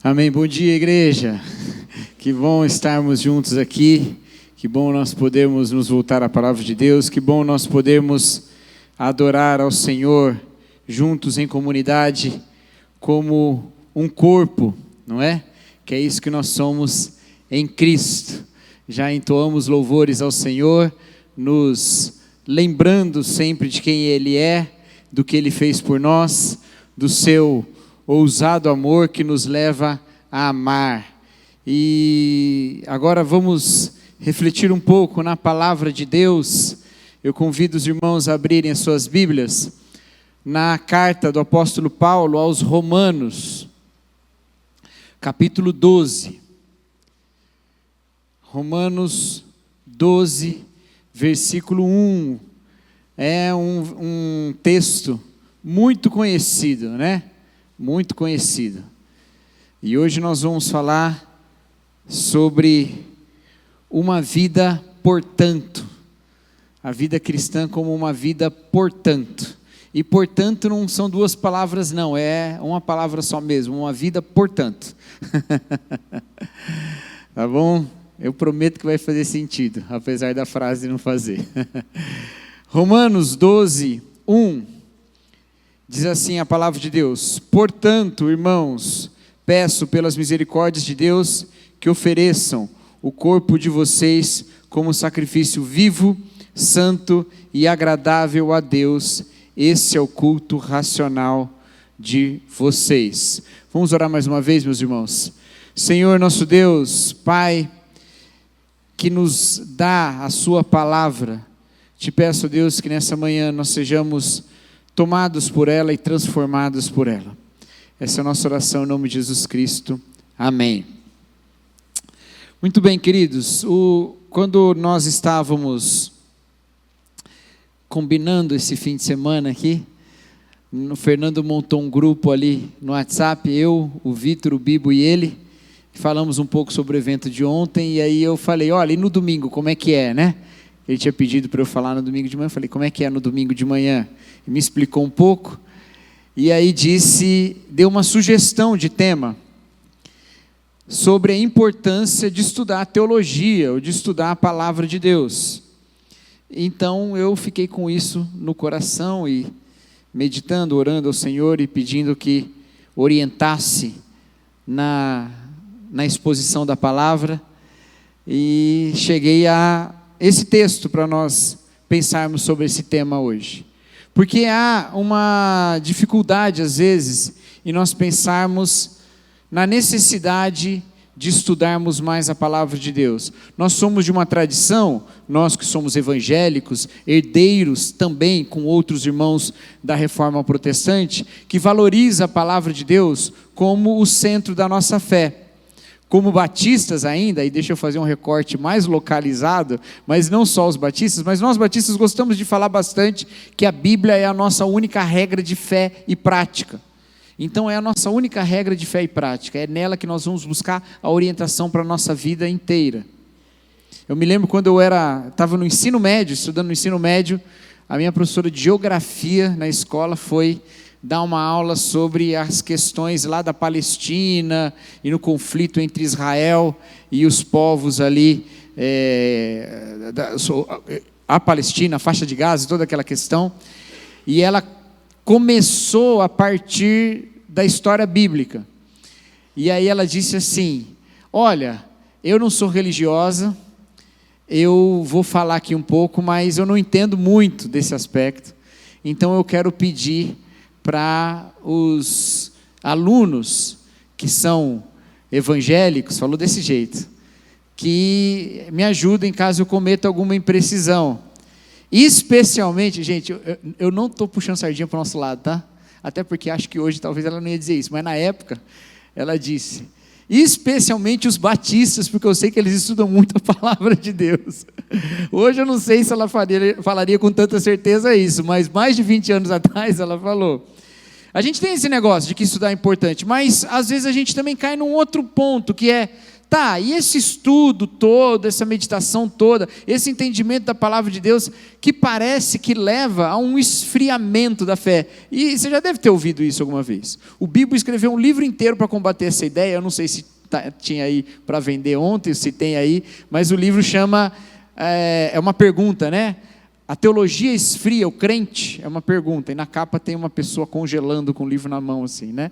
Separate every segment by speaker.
Speaker 1: Amém. Bom dia, igreja. Que bom estarmos juntos aqui. Que bom nós podermos nos voltar à palavra de Deus. Que bom nós podermos adorar ao Senhor juntos em comunidade como um corpo, não é? Que é isso que nós somos em Cristo. Já entoamos louvores ao Senhor, nos lembrando sempre de quem Ele é, do que Ele fez por nós, do seu ousado amor que nos leva a amar. E agora vamos refletir um pouco na palavra de Deus. Eu convido os irmãos a abrirem as suas Bíblias na carta do apóstolo Paulo aos Romanos, capítulo 12. Romanos 12, versículo 1. É um texto muito conhecido, né? Muito conhecido. E hoje nós vamos falar sobre uma vida portanto. A vida cristã como uma vida portanto. E portanto não são duas palavras não, é uma palavra só mesmo, uma vida portanto. Tá bom? Eu prometo que vai fazer sentido, apesar da frase não fazer. Romanos 12, 1. Diz assim a palavra de Deus: portanto, irmãos, peço pelas misericórdias de Deus que ofereçam o corpo de vocês como sacrifício vivo, santo e agradável a Deus. Esse é o culto racional de vocês. Vamos orar mais uma vez, meus irmãos. Senhor nosso Deus, Pai, que nos dá a sua palavra, te peço, Deus, que nessa manhã nós sejamos tomados por ela e transformados por ela. Essa é a nossa oração em nome de Jesus Cristo. Amém. Muito bem, queridos. Quando nós estávamos combinando esse fim de semana aqui, o Fernando montou um grupo ali no WhatsApp, eu, o Vitor, o Bibo e ele, falamos um pouco sobre o evento de ontem, e aí eu falei, olha, e no domingo, como é que é, né? Ele tinha pedido para eu falar no domingo de manhã, eu falei, como é que é no domingo de manhã? E me explicou um pouco, e aí deu uma sugestão de tema, sobre a importância de estudar a teologia, ou de estudar a palavra de Deus. Então eu fiquei com isso no coração, e meditando, orando ao Senhor, e pedindo que orientasse na exposição da palavra, e cheguei a esse texto para nós pensarmos sobre esse tema hoje. Porque há uma dificuldade, às vezes, em nós pensarmos na necessidade de estudarmos mais a palavra de Deus. Nós somos de uma tradição, nós que somos evangélicos, herdeiros também com outros irmãos da Reforma Protestante, que valoriza a palavra de Deus como o centro da nossa fé. Como batistas ainda, e deixa eu fazer um recorte mais localizado, mas não só os batistas, mas nós batistas gostamos de falar bastante que a Bíblia é a nossa única regra de fé e prática. Então é a nossa única regra de fé e prática, é nela que nós vamos buscar a orientação para a nossa vida inteira. Eu me lembro quando eu estava no ensino médio, estudando no ensino médio, a minha professora de geografia na escola foi dar uma aula sobre as questões lá da Palestina e no conflito entre Israel e os povos ali, a Palestina, a faixa de Gaza, toda aquela questão, e ela começou a partir da história bíblica, e aí ela disse assim, olha, eu não sou religiosa, eu vou falar aqui um pouco, mas eu não entendo muito desse aspecto, então eu quero pedir para os alunos que são evangélicos, falou desse jeito, que me ajudem caso eu cometa alguma imprecisão. Especialmente, gente, eu não estou puxando sardinha para o nosso lado, tá? Até porque acho que hoje talvez ela não ia dizer isso, mas na época ela disse, especialmente os batistas, porque eu sei que eles estudam muito a palavra de Deus. Hoje eu não sei se ela falaria com tanta certeza isso, mas mais de 20 anos atrás ela falou. A gente tem esse negócio de que estudar é importante, mas às vezes a gente também cai num outro ponto, que é Tá, e esse estudo todo, essa meditação toda, esse entendimento da palavra de Deus, que parece que leva a um esfriamento da fé. E você já deve ter ouvido isso alguma vez. O Bibo escreveu um livro inteiro para combater essa ideia, eu não sei se tinha aí para vender ontem, se tem aí, mas o livro chama, é uma pergunta, né? A teologia esfria o crente? É uma pergunta, e na capa tem uma pessoa congelando com o livro na mão assim, né?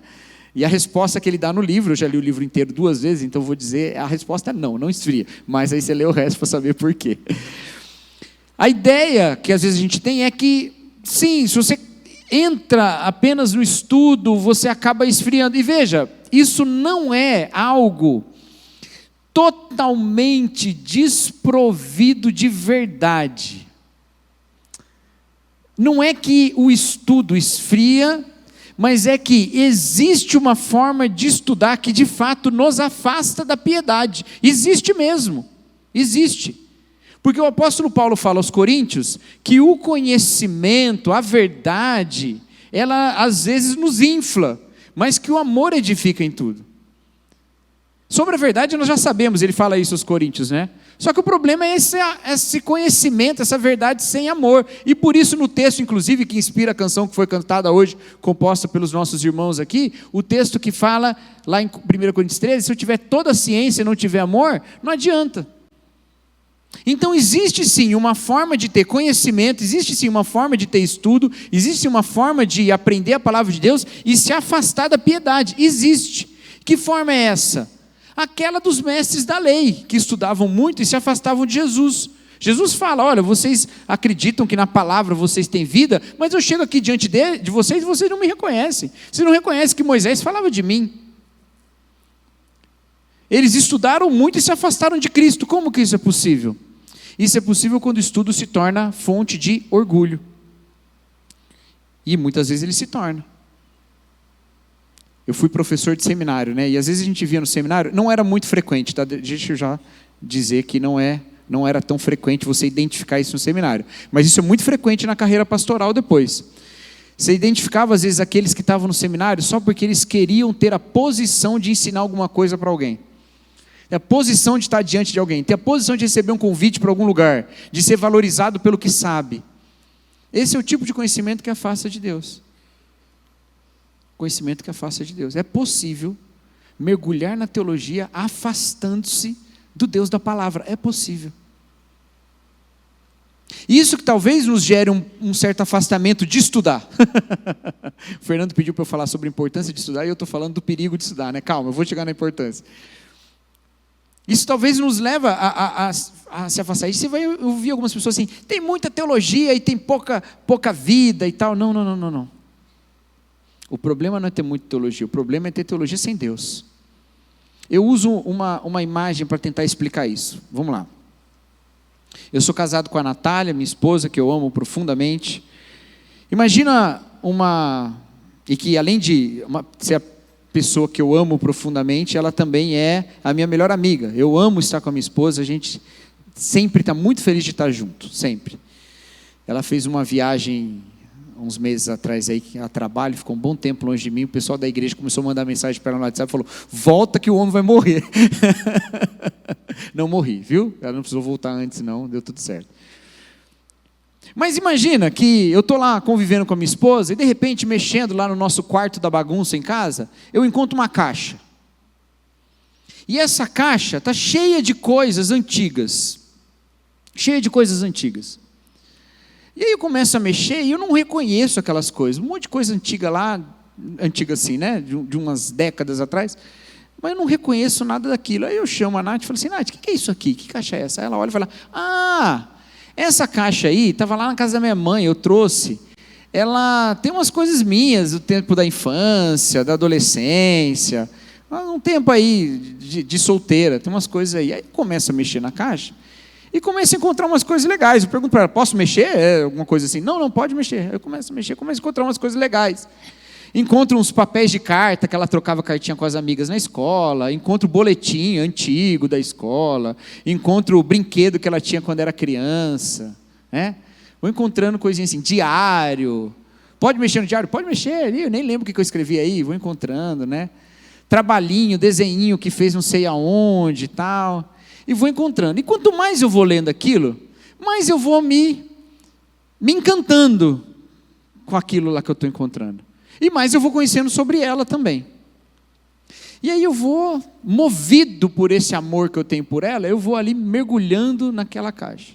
Speaker 1: E a resposta que ele dá no livro, eu já li o livro inteiro 2 vezes, então vou dizer, a resposta é não esfria. Mas aí você lê o resto para saber por quê. A ideia que às vezes a gente tem é que, sim, se você entra apenas no estudo, você acaba esfriando. E veja, isso não é algo totalmente desprovido de verdade. Não é que o estudo esfria, mas é que existe uma forma de estudar que de fato nos afasta da piedade. Existe mesmo, existe. Porque o apóstolo Paulo fala aos Coríntios que o conhecimento, a verdade, ela às vezes nos infla, mas que o amor edifica em tudo. Sobre a verdade nós já sabemos, ele fala isso aos Coríntios, né? Só que o problema é esse conhecimento, essa verdade sem amor. E por isso no texto, inclusive, que inspira a canção que foi cantada hoje, composta pelos nossos irmãos aqui, o texto que fala lá em 1 Coríntios 13, se eu tiver toda a ciência e não tiver amor, não adianta. Então existe sim uma forma de ter conhecimento, existe sim uma forma de ter estudo, existe sim uma forma de aprender a palavra de Deus e se afastar da piedade. Existe. Que forma é essa? Aquela dos mestres da lei, que estudavam muito e se afastavam de Jesus. Jesus fala, olha, vocês acreditam que na palavra vocês têm vida, mas eu chego aqui diante de vocês e vocês não me reconhecem. Vocês não reconhecem que Moisés falava de mim. Eles estudaram muito e se afastaram de Cristo. Como que isso é possível? Isso é possível quando o estudo se torna fonte de orgulho. E muitas vezes ele se torna. Eu fui professor de seminário, né? E às vezes a gente via no seminário, não era muito frequente, tá? Deixa eu já dizer que não era tão frequente você identificar isso no seminário. Mas isso é muito frequente na carreira pastoral depois. Você identificava às vezes aqueles que estavam no seminário só porque eles queriam ter a posição de ensinar alguma coisa para alguém. Ter a posição de estar diante de alguém, ter a posição de receber um convite para algum lugar, de ser valorizado pelo que sabe. Esse é o tipo de conhecimento que afasta de Deus. Conhecimento que afasta de Deus. É possível mergulhar na teologia afastando-se do Deus da palavra. É possível. Isso que talvez nos gere um certo afastamento de estudar. O Fernando pediu para eu falar sobre a importância de estudar e eu estou falando do perigo de estudar, né? Calma, eu vou chegar na importância. Isso talvez nos leva a se afastar. E você vai ouvir algumas pessoas assim, tem muita teologia e tem pouca vida e tal. Não. O problema não é ter muita teologia, o problema é ter teologia sem Deus. Eu uso uma imagem para tentar explicar isso. Vamos lá. Eu sou casado com a Natália, minha esposa, que eu amo profundamente. Imagina e que além de ser a pessoa que eu amo profundamente, ela também é a minha melhor amiga. Eu amo estar com a minha esposa, a gente sempre está muito feliz de estar junto, sempre. Ela fez uma viagem uns meses atrás aí, a trabalho, ficou um bom tempo longe de mim, o pessoal da igreja começou a mandar mensagem para ela no WhatsApp, falou, volta que o homem vai morrer. Não morri, viu? Ela não precisou voltar antes não, deu tudo certo. Mas imagina que eu estou lá convivendo com a minha esposa e de repente mexendo lá no nosso quarto da bagunça em casa, eu encontro uma caixa. E essa caixa está cheia de coisas antigas. Cheia de coisas antigas. E aí eu começo a mexer e eu não reconheço aquelas coisas. Um monte de coisa antiga lá, antiga assim, né? De umas décadas atrás. Mas eu não reconheço nada daquilo. Aí eu chamo a Nath e falo assim, Nath, o que é isso aqui? Que caixa é essa? Aí ela olha e fala, essa caixa aí estava lá na casa da minha mãe, eu trouxe. Ela tem umas coisas minhas, do tempo da infância, da adolescência, um tempo aí de solteira, tem umas coisas aí. Aí começa a mexer na caixa. E começo a encontrar umas coisas legais. Eu pergunto para ela, posso mexer? Alguma coisa assim. Não, pode mexer. Eu começo a mexer, começo a encontrar umas coisas legais. Encontro uns papéis de carta, que ela trocava cartinha com as amigas na escola. Encontro o boletim antigo da escola. Encontro o brinquedo que ela tinha quando era criança. Né? Vou encontrando coisinhas assim, diário. Pode mexer no diário? Pode mexer ali, eu nem lembro o que eu escrevi aí. Vou encontrando, né? trabalhinho, desenhinho que fez não sei aonde e tal, e vou encontrando. E quanto mais eu vou lendo aquilo, mais eu vou me encantando com aquilo lá que eu estou encontrando. E mais eu vou conhecendo sobre ela também. E aí eu vou, movido por esse amor que eu tenho por ela, eu vou ali mergulhando naquela caixa.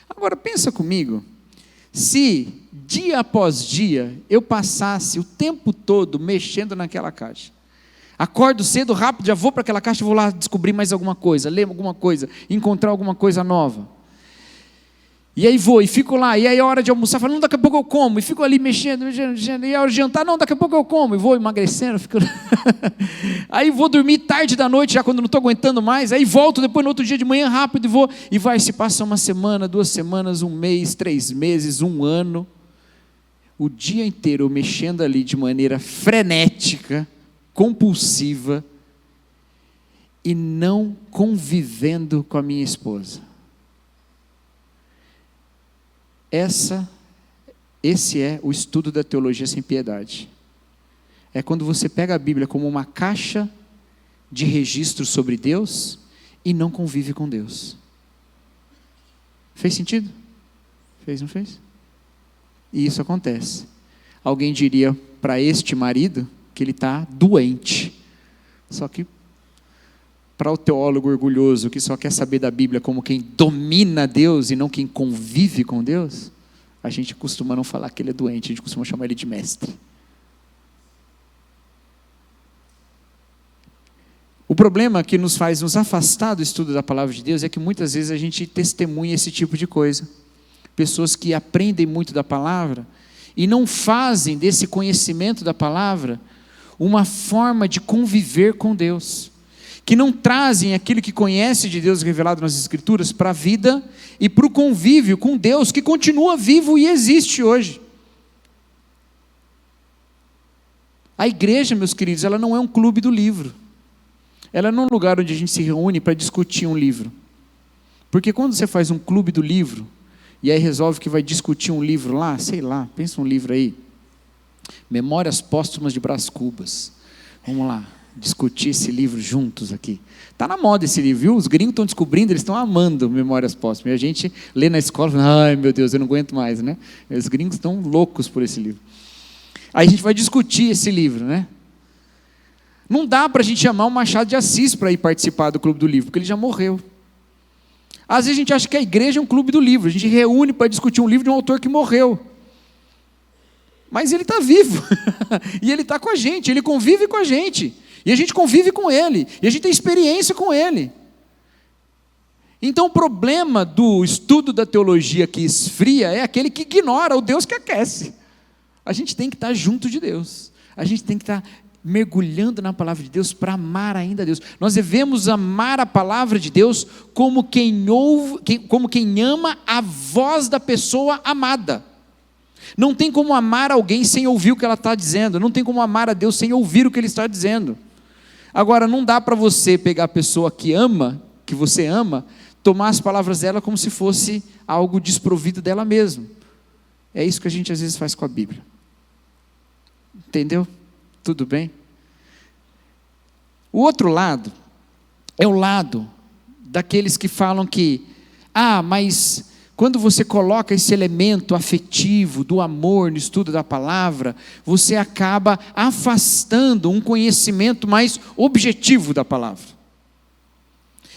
Speaker 1: Agora pensa comigo, se dia após dia eu passasse o tempo todo mexendo naquela caixa, acordo cedo, rápido, já vou para aquela caixa, vou lá descobrir mais alguma coisa, ler alguma coisa, encontrar alguma coisa nova. E aí vou, e fico lá, e aí é hora de almoçar, falo, não, daqui a pouco eu como, e fico ali mexendo, e é hora de jantar, não, daqui a pouco eu como, e vou emagrecendo, fico... aí vou dormir tarde da noite, já quando não estou aguentando mais, aí volto depois no outro dia de manhã rápido, e vou, e vai, se passa uma semana, 2 semanas, 1 mês, 3 meses, 1 ano, o dia inteiro eu mexendo ali de maneira frenética, compulsiva, e não convivendo com a minha esposa. Esse é o estudo da teologia sem piedade. É quando você pega a Bíblia como uma caixa de registro sobre Deus e não convive com Deus. Fez sentido? Fez, não fez? E isso acontece. Alguém diria para este marido que ele está doente. Só que para o teólogo orgulhoso que só quer saber da Bíblia como quem domina Deus e não quem convive com Deus, a gente costuma não falar que ele é doente, a gente costuma chamar ele de mestre. O problema que nos faz nos afastar do estudo da palavra de Deus é que muitas vezes a gente testemunha esse tipo de coisa. Pessoas que aprendem muito da palavra e não fazem desse conhecimento da palavra uma forma de conviver com Deus, que não trazem aquilo que conhece de Deus revelado nas Escrituras para a vida e para o convívio com Deus que continua vivo e existe hoje. A igreja, meus queridos, ela não é um clube do livro. Ela não é um lugar onde a gente se reúne para discutir um livro. Porque quando você faz um clube do livro, e aí resolve que vai discutir um livro lá, sei lá, pensa um livro aí, Memórias Póstumas de Brás Cubas. Vamos lá, discutir esse livro juntos aqui. Está na moda esse livro, viu? Os gringos estão descobrindo, eles estão amando Memórias Póstumas. E a gente lê na escola, fala, ai meu Deus, eu não aguento mais, né? Os gringos estão loucos por esse livro. Aí a gente vai discutir esse livro, né? Não dá para a gente chamar o Machado de Assis para ir participar do Clube do Livro, porque ele já morreu. Às vezes a gente acha que a igreja é um clube do livro, a gente reúne para discutir um livro de um autor que morreu. Mas ele está vivo, e ele está com a gente, ele convive com a gente, e a gente convive com ele, e a gente tem experiência com ele. Então o problema do estudo da teologia que esfria é aquele que ignora o Deus que aquece. A gente tem que estar junto de Deus, a gente tem que estar mergulhando na palavra de Deus para amar ainda a Deus. Nós devemos amar a palavra de Deus como quem ouve, como quem ama a voz da pessoa amada. Não tem como amar alguém sem ouvir o que ela está dizendo, não tem como amar a Deus sem ouvir o que Ele está dizendo. Agora, não dá para você pegar a pessoa que ama, que você ama, tomar as palavras dela como se fosse algo desprovido dela mesma. É isso que a gente às vezes faz com a Bíblia. Entendeu? Tudo bem? O outro lado é o lado daqueles que falam que, mas quando você coloca esse elemento afetivo do amor no estudo da palavra, você acaba afastando um conhecimento mais objetivo da palavra.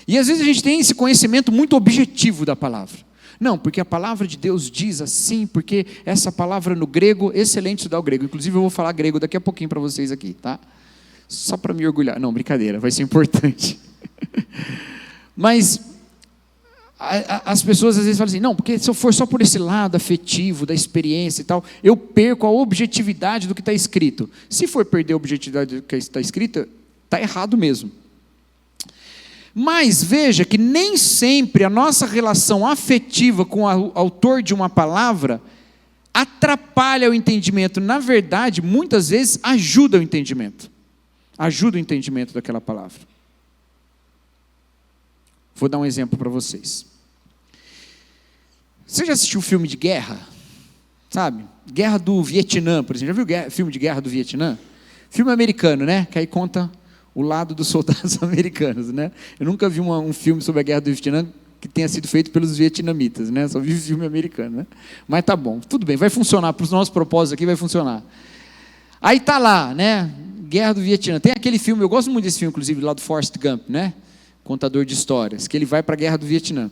Speaker 1: E às vezes a gente tem esse conhecimento muito objetivo da palavra. Não, porque a palavra de Deus diz assim, porque essa palavra no grego, excelente estudar o grego. Inclusive eu vou falar grego daqui a pouquinho para vocês aqui, tá? Só para me orgulhar. Não, brincadeira, vai ser importante. Mas as pessoas às vezes falam assim, não, porque se eu for só por esse lado afetivo, da experiência e tal, eu perco a objetividade do que está escrito. Se for perder a objetividade do que está escrito, está errado mesmo. Mas veja que nem sempre a nossa relação afetiva com o autor de uma palavra atrapalha o entendimento. Na verdade, muitas vezes ajuda o entendimento. Ajuda o entendimento daquela palavra. Vou dar um exemplo para vocês. Você já assistiu filme de guerra? Sabe? Guerra do Vietnã, por exemplo. Já viu filme de guerra do Vietnã? Filme americano, né? Que aí conta o lado dos soldados americanos, né? Eu nunca vi um filme sobre a guerra do Vietnã que tenha sido feito pelos vietnamitas, né? Só vi filme americano, né? Mas tá bom, tudo bem, vai funcionar, para os nossos propósitos aqui vai funcionar. Aí tá lá, né? Guerra do Vietnã. Tem aquele filme, eu gosto muito desse filme, inclusive, lá do Forrest Gump, né? Contador de histórias, que ele vai para a Guerra do Vietnã.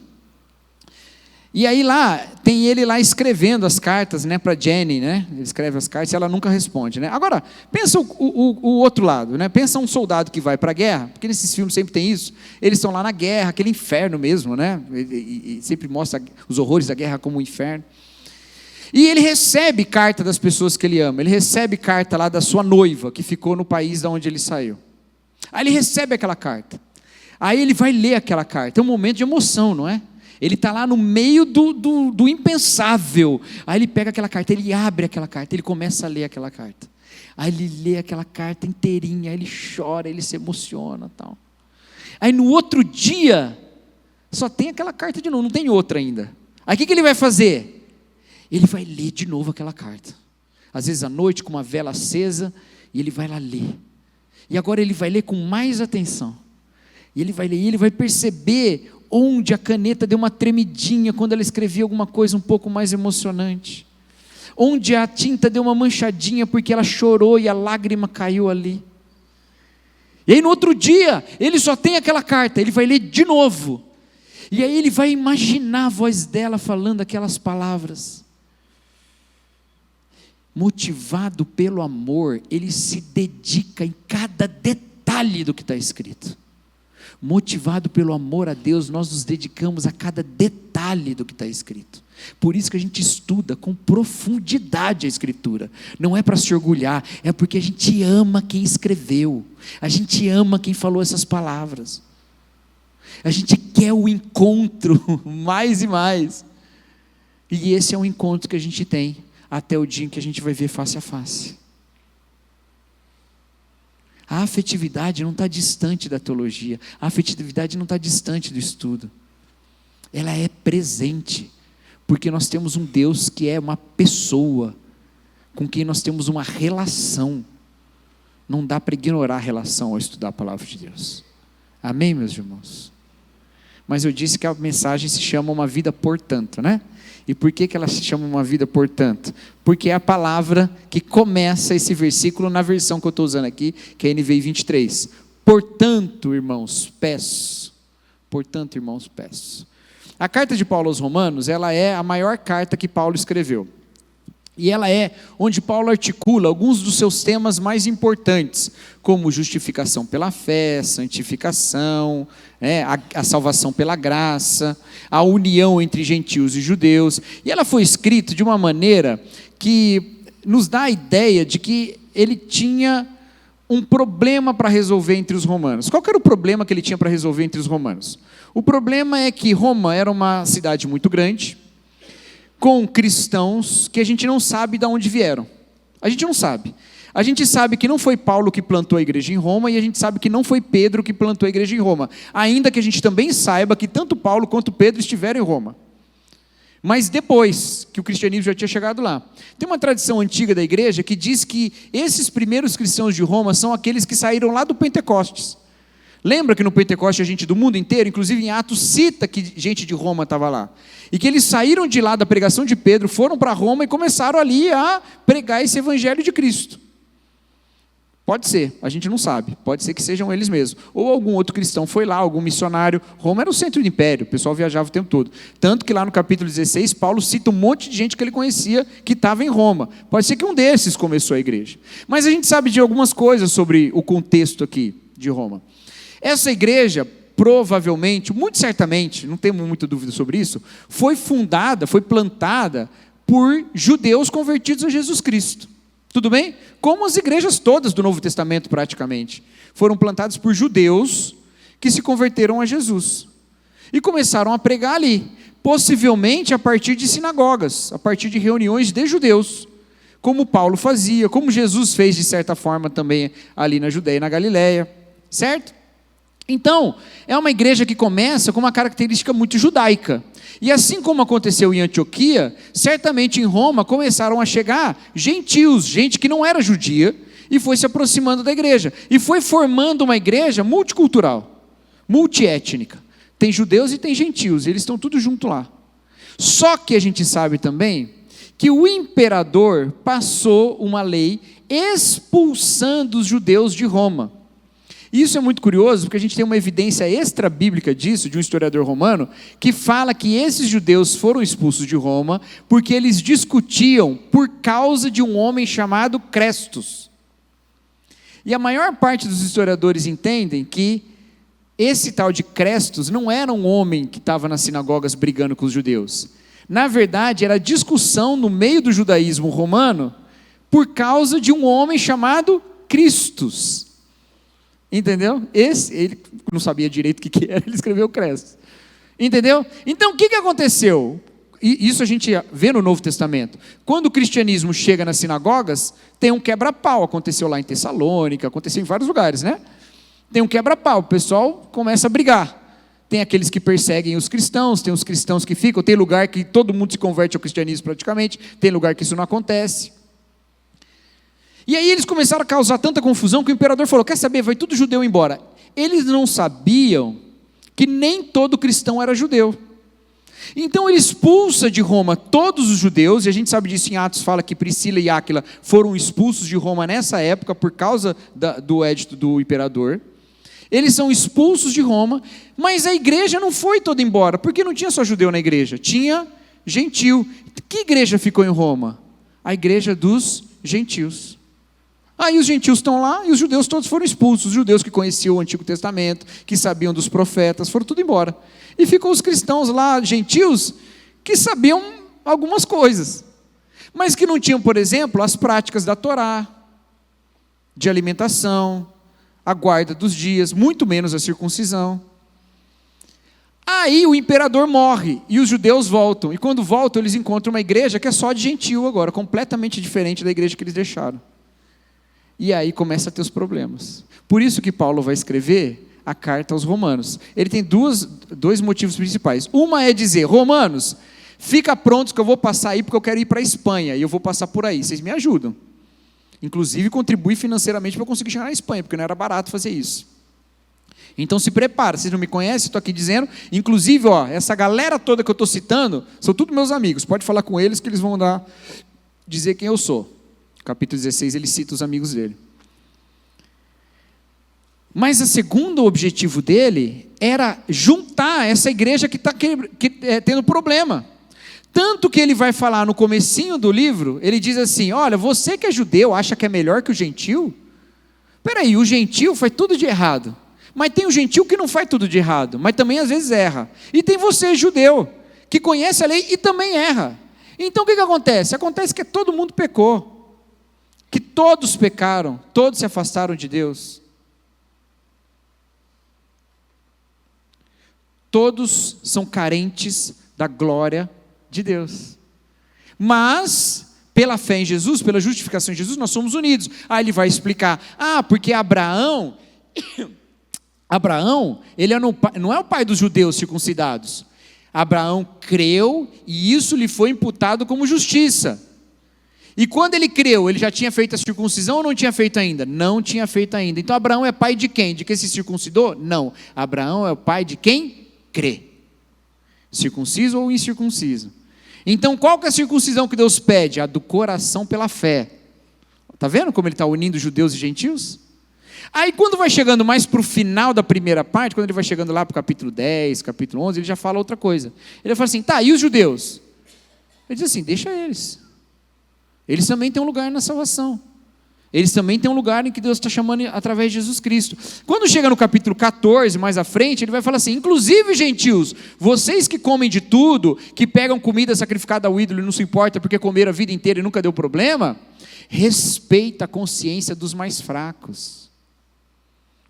Speaker 1: E aí lá, tem ele lá escrevendo as cartas, né, para Jenny, né? Ele escreve as cartas e ela nunca responde, né? Agora, pensa o outro lado, né? Pensa um soldado que vai para a guerra, porque nesses filmes sempre tem isso. Eles estão lá na guerra, aquele inferno mesmo, né? E sempre mostra os horrores da guerra como um inferno. E ele recebe carta das pessoas que ele ama. Ele recebe carta lá da sua noiva, que ficou no país de onde ele saiu. Aí ele recebe aquela carta. Aí ele vai ler aquela carta. É um momento de emoção, não é? Ele está lá no meio do impensável. Aí ele pega aquela carta, ele abre aquela carta, ele começa a ler aquela carta. Aí ele lê aquela carta inteirinha, aí ele chora, ele se emociona, tal. Aí no outro dia, só tem aquela carta de novo, não tem outra ainda. Aí o que ele vai fazer? Ele vai ler de novo aquela carta. Às vezes à noite, com uma vela acesa, e ele vai lá ler. E agora ele vai ler com mais atenção. E ele vai ler, e ele vai perceber onde a caneta deu uma tremidinha quando ela escrevia alguma coisa um pouco mais emocionante. Onde a tinta deu uma manchadinha porque ela chorou e a lágrima caiu ali. E aí no outro dia, ele só tem aquela carta, ele vai ler de novo. E aí ele vai imaginar a voz dela falando aquelas palavras. Motivado pelo amor, ele se dedica em cada detalhe do que está escrito. Motivado pelo amor a Deus, nós nos dedicamos a cada detalhe do que está escrito. Por isso que a gente estuda com profundidade a Escritura. Não é para se orgulhar, é porque a gente ama quem escreveu. A gente ama quem falou essas palavras. A gente quer o encontro mais e mais. E esse é um encontro que a gente tem até o dia em que a gente vai ver face a face. A afetividade não está distante da teologia. A afetividade não está distante do estudo. Ela é presente. Porque nós temos um Deus que é uma pessoa, com quem nós temos uma relação. Não dá para ignorar a relação ao estudar a palavra de Deus. Amém, meus irmãos? Mas eu disse que a mensagem se chama uma vida portanto, né? E por que ela se chama uma vida portanto? Porque é a palavra que começa esse versículo na versão que eu estou usando aqui, que é a NVI 23. Portanto, irmãos, peço. Portanto, irmãos, peço. A carta de Paulo aos Romanos, ela é a maior carta que Paulo escreveu. E ela é onde Paulo articula alguns dos seus temas mais importantes, como justificação pela fé, santificação, a salvação pela graça, a união entre gentios e judeus. E ela foi escrita de uma maneira que nos dá a ideia de que ele tinha um problema para resolver entre os romanos. Qual que era o problema que ele tinha para resolver entre os romanos? O problema é que Roma era uma cidade muito grande, com cristãos que a gente não sabe de onde vieram. A gente não sabe. A gente sabe que não foi Paulo que plantou a igreja em Roma, e a gente sabe que não foi Pedro que plantou a igreja em Roma, ainda que a gente também saiba que tanto Paulo quanto Pedro estiveram em Roma. Mas depois que o cristianismo já tinha chegado lá. Tem uma tradição antiga da igreja que diz que esses primeiros cristãos de Roma são aqueles que saíram lá do Pentecostes. Lembra que no Pentecoste a gente do mundo inteiro, inclusive em Atos, cita que gente de Roma estava lá. E que eles saíram de lá da pregação de Pedro, foram para Roma e começaram ali a pregar esse evangelho de Cristo. Pode ser, a gente não sabe. Pode ser que sejam eles mesmos. Ou algum outro cristão foi lá, algum missionário. Roma era o centro do império, o pessoal viajava o tempo todo. Tanto que lá no capítulo 16, Paulo cita um monte de gente que ele conhecia que estava em Roma. Pode ser que um desses começou a igreja. Mas a gente sabe de algumas coisas sobre o contexto aqui de Roma. Essa igreja, provavelmente, muito certamente, não temos muita dúvida sobre isso, foi fundada, foi plantada por judeus convertidos a Jesus Cristo. Tudo bem? Como as igrejas todas do Novo Testamento, praticamente, foram plantadas por judeus que se converteram a Jesus. E começaram a pregar ali, possivelmente a partir de sinagogas, a partir de reuniões de judeus, como Paulo fazia, como Jesus fez de certa forma também ali na Judeia e na Galileia, certo? Então, é uma igreja que começa com uma característica muito judaica. E assim como aconteceu em Antioquia, certamente em Roma começaram a chegar gentios, gente que não era judia, e foi se aproximando da igreja, e foi formando uma igreja multicultural, multiétnica. Tem judeus e tem gentios, e eles estão tudo junto lá. Só que a gente sabe também que o imperador passou uma lei expulsando os judeus de Roma. Isso é muito curioso, porque a gente tem uma evidência extra-bíblica disso, de um historiador romano, que fala que esses judeus foram expulsos de Roma porque eles discutiam por causa de um homem chamado Crestus. E a maior parte dos historiadores entendem que esse tal de Crestus não era um homem que estava nas sinagogas brigando com os judeus. Na verdade, era discussão no meio do judaísmo romano por causa de um homem chamado Cristos. Entendeu? Ele não sabia direito o que era, ele escreveu Crestus. Entendeu? Então, o que aconteceu? E isso a gente vê no Novo Testamento. Quando o cristianismo chega nas sinagogas, tem um quebra-pau. Aconteceu lá em Tessalônica, aconteceu em vários lugares, né? Tem um quebra-pau, o pessoal começa a brigar. Tem aqueles que perseguem os cristãos, tem os cristãos que ficam, tem lugar que todo mundo se converte ao cristianismo praticamente, tem lugar que isso não acontece. E aí eles começaram a causar tanta confusão que o imperador falou, quer saber, vai tudo judeu embora. Eles não sabiam que nem todo cristão era judeu. Então ele expulsa de Roma todos os judeus, e a gente sabe disso em Atos, fala que Priscila e Áquila foram expulsos de Roma nessa época por causa do édito do imperador. Eles são expulsos de Roma, mas a igreja não foi toda embora, porque não tinha só judeu na igreja, tinha gentil. Que igreja ficou em Roma? A igreja dos gentios. Aí os gentios estão lá e os judeus todos foram expulsos. Os judeus que conheciam o Antigo Testamento, que sabiam dos profetas, foram tudo embora. E ficou os cristãos lá, gentios, que sabiam algumas coisas, mas que não tinham, por exemplo, as práticas da Torá, de alimentação, a guarda dos dias, muito menos a circuncisão. Aí o imperador morre e os judeus voltam. E quando voltam, eles encontram uma igreja que é só de gentio agora, completamente diferente da igreja que eles deixaram. E aí começa a ter os problemas. Por isso que Paulo vai escrever a carta aos Romanos. Ele tem dois motivos principais. Uma é dizer, Romanos, fica prontos que eu vou passar aí porque eu quero ir para a Espanha e eu vou passar por aí, vocês me ajudam. Inclusive contribui financeiramente para eu conseguir chegar na Espanha, porque não era barato fazer isso. Então se prepara, vocês não me conhecem, estou aqui dizendo, inclusive, essa galera toda que eu estou citando, são todos meus amigos, pode falar com eles que eles vão dizer quem eu sou. Capítulo 16, ele cita os amigos dele. Mas o segundo objetivo dele era juntar essa igreja que está tendo problema. Tanto que ele vai falar no comecinho do livro, ele diz assim, olha, você que é judeu, acha que é melhor que o gentil? Peraí, o gentil faz tudo de errado. Mas tem o gentil que não faz tudo de errado, mas também às vezes erra. E tem você, judeu, que conhece a lei e também erra. Então o que acontece? Acontece que todo mundo pecou. Que todos pecaram, todos se afastaram de Deus. Todos são carentes da glória de Deus. Mas, pela fé em Jesus, pela justificação em Jesus, nós somos unidos. Aí ele vai explicar, porque Abraão, ele não é o pai dos judeus circuncidados. Abraão creu e isso lhe foi imputado como justiça. E quando ele creu, ele já tinha feito a circuncisão ou não tinha feito ainda? Não tinha feito ainda. Então Abraão é pai de quem? De quem se circuncidou? Não. Abraão é o pai de quem crê. Circunciso ou incircunciso. Então qual que é a circuncisão que Deus pede? A do coração pela fé. Está vendo como ele está unindo judeus e gentios? Aí quando vai chegando mais para o final da primeira parte, quando ele vai chegando lá para o capítulo 10, capítulo 11, ele já fala outra coisa. Ele fala assim, e os judeus? Ele diz assim, deixa eles. Eles também têm um lugar na salvação. Eles também têm um lugar em que Deus está chamando através de Jesus Cristo. Quando chega no capítulo 14, mais à frente, ele vai falar assim, inclusive gentios, vocês que comem de tudo, que pegam comida sacrificada ao ídolo e não se importa porque comeram a vida inteira e nunca deu problema, respeita a consciência dos mais fracos,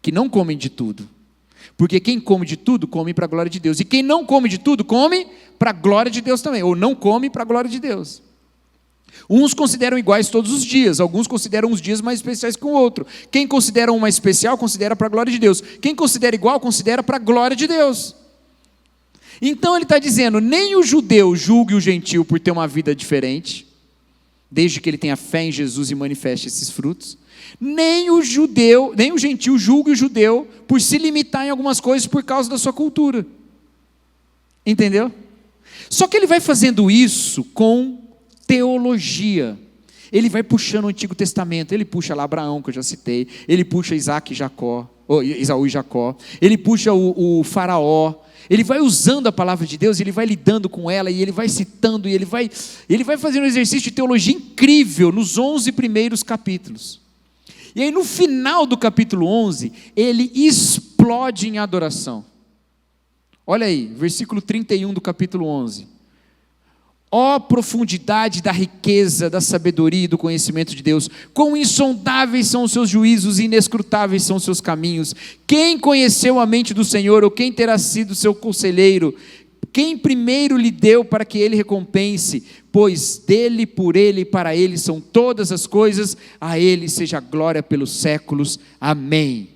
Speaker 1: que não comem de tudo. Porque quem come de tudo, come para a glória de Deus. E quem não come de tudo, come para a glória de Deus também. Ou não come para a glória de Deus. Uns consideram iguais todos os dias, alguns consideram uns dias mais especiais que o outro. Quem considera um mais especial, considera para a glória de Deus. Quem considera igual, considera para a glória de Deus. Então ele está dizendo, nem o judeu julgue o gentio por ter uma vida diferente, desde que ele tenha fé em Jesus e manifeste esses frutos. Nem o judeu, nem o gentil julgue o judeu por se limitar em algumas coisas por causa da sua cultura. Entendeu? Só que ele vai fazendo isso com teologia. Ele vai puxando o Antigo Testamento, ele puxa lá Abraão, que eu já citei, ele puxa Isaac e Jacó, Esaú e Jacó, ele puxa o faraó, ele vai usando a palavra de Deus, ele vai lidando com ela, e ele vai citando, e ele vai fazendo um exercício de teologia incrível nos 11 primeiros capítulos. E aí no final do capítulo 11, ele explode em adoração. Olha aí, versículo 31 do capítulo 11. Ó profundidade da riqueza, da sabedoria e do conhecimento de Deus, quão insondáveis são os seus juízos e inescrutáveis são os seus caminhos. Quem conheceu a mente do Senhor, ou quem terá sido seu conselheiro? Quem primeiro lhe deu para que ele recompense? Pois dele, por ele e para ele são todas as coisas, a ele seja a glória pelos séculos. Amém.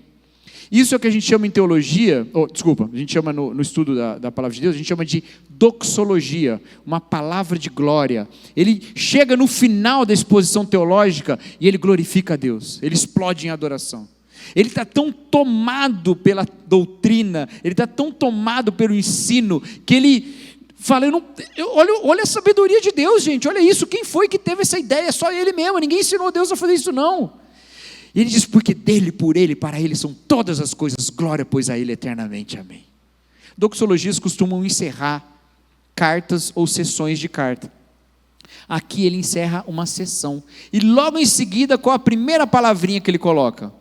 Speaker 1: Isso é o que a gente chama em teologia, a gente chama no estudo da palavra de Deus, a gente chama de doxologia, uma palavra de glória. Ele chega no final da exposição teológica e ele glorifica a Deus, ele explode em adoração. Ele está tão tomado pela doutrina, ele está tão tomado pelo ensino, que ele fala, olha a sabedoria de Deus, gente, olha isso, quem foi que teve essa ideia? É só ele mesmo, ninguém ensinou Deus a fazer isso não. E ele diz, porque dele, por ele, para ele são todas as coisas, glória pois a ele eternamente, amém. Doxologias costumam encerrar cartas ou sessões de carta. Aqui ele encerra uma sessão, e logo em seguida, qual a primeira palavrinha que ele coloca?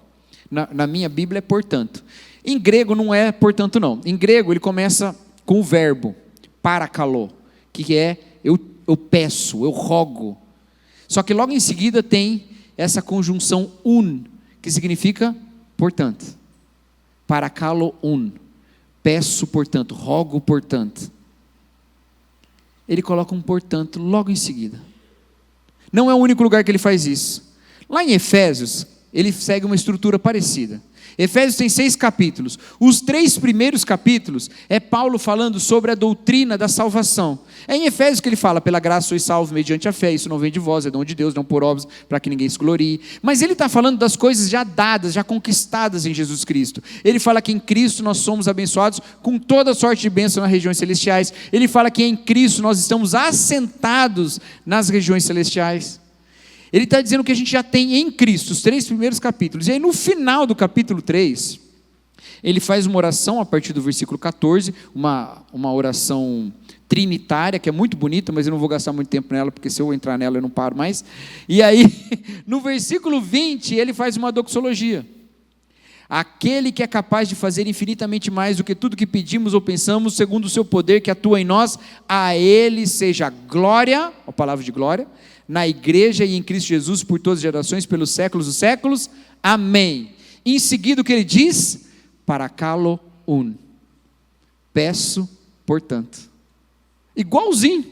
Speaker 1: Na minha Bíblia é portanto. Em grego não é portanto não, em grego ele começa com o verbo, parakalô, que é eu peço, eu rogo. Só que logo em seguida tem essa conjunção que significa portanto. Parakalô peço portanto, rogo portanto. Ele coloca um portanto logo em seguida. Não é o único lugar que ele faz isso. Lá em Efésios, ele segue uma estrutura parecida. Efésios tem 6 capítulos. Os 3 primeiros capítulos é Paulo falando sobre a doutrina da salvação. É em Efésios que ele fala, pela graça sois salvos mediante a fé, isso não vem de vós, é dom de Deus, não por obras, para que ninguém se glorie. Mas ele está falando das coisas já dadas, já conquistadas em Jesus Cristo. Ele fala que em Cristo nós somos abençoados com toda sorte de bênção nas regiões celestiais. Ele fala que em Cristo nós estamos assentados nas regiões celestiais. Ele está dizendo que a gente já tem em Cristo, os 3 primeiros capítulos. E aí no final do capítulo 3, ele faz uma oração a partir do versículo 14, uma oração trinitária, que é muito bonita, mas eu não vou gastar muito tempo nela, porque se eu entrar nela eu não paro mais. E aí, no versículo 20, ele faz uma doxologia. Aquele que é capaz de fazer infinitamente mais do que tudo que pedimos ou pensamos, segundo o seu poder que atua em nós, a ele seja glória, a palavra de glória, na igreja e em Cristo Jesus por todas as gerações, pelos séculos dos séculos, amém. Em seguida o que ele diz? Parakalô peço, portanto. Igualzinho,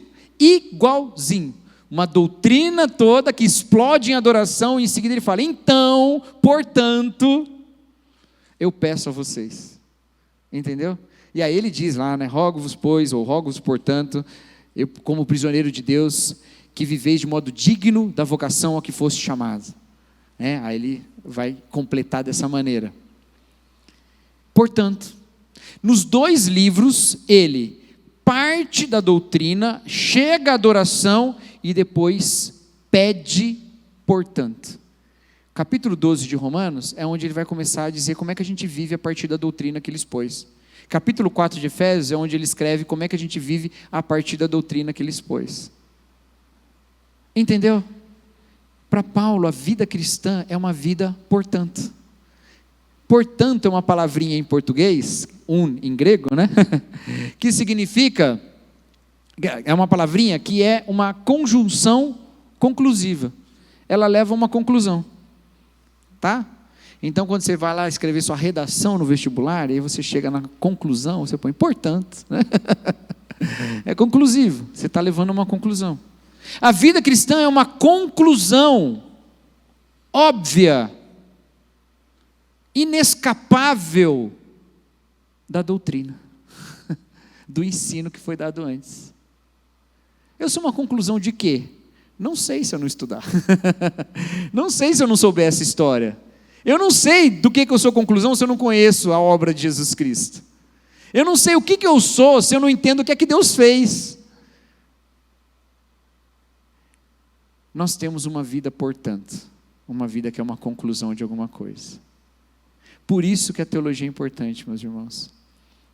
Speaker 1: uma doutrina toda que explode em adoração, e em seguida ele fala, então, portanto, eu peço a vocês, entendeu? E aí ele diz lá, rogo-vos pois, ou rogo-vos portanto, eu como prisioneiro de Deus, que viveis de modo digno da vocação a que foste chamado. Aí ele vai completar dessa maneira. Portanto, nos 2 livros, ele parte da doutrina, chega à adoração e depois pede portanto. Capítulo 12 de Romanos é onde ele vai começar a dizer como é que a gente vive a partir da doutrina que ele expôs. Capítulo 4 de Efésios é onde ele escreve como é que a gente vive a partir da doutrina que ele expôs. Entendeu? Para Paulo, a vida cristã é uma vida portanto. Portanto é uma palavrinha em português, em grego, que significa, é uma palavrinha que é uma conjunção conclusiva. Ela leva a uma conclusão. Tá? Então quando você vai lá escrever sua redação no vestibular, aí você chega na conclusão, você põe portanto. É conclusivo, você está levando a uma conclusão. A vida cristã é uma conclusão óbvia, inescapável da doutrina, do ensino que foi dado antes. Eu sou uma conclusão de quê? Não sei se eu não estudar. Não sei se eu não souber essa história. Eu não sei do que eu sou conclusão se eu não conheço a obra de Jesus Cristo. Eu não sei o que eu sou se eu não entendo o que é que Deus fez. Nós temos uma vida, portanto, uma vida que é uma conclusão de alguma coisa. Por isso que a teologia é importante, meus irmãos,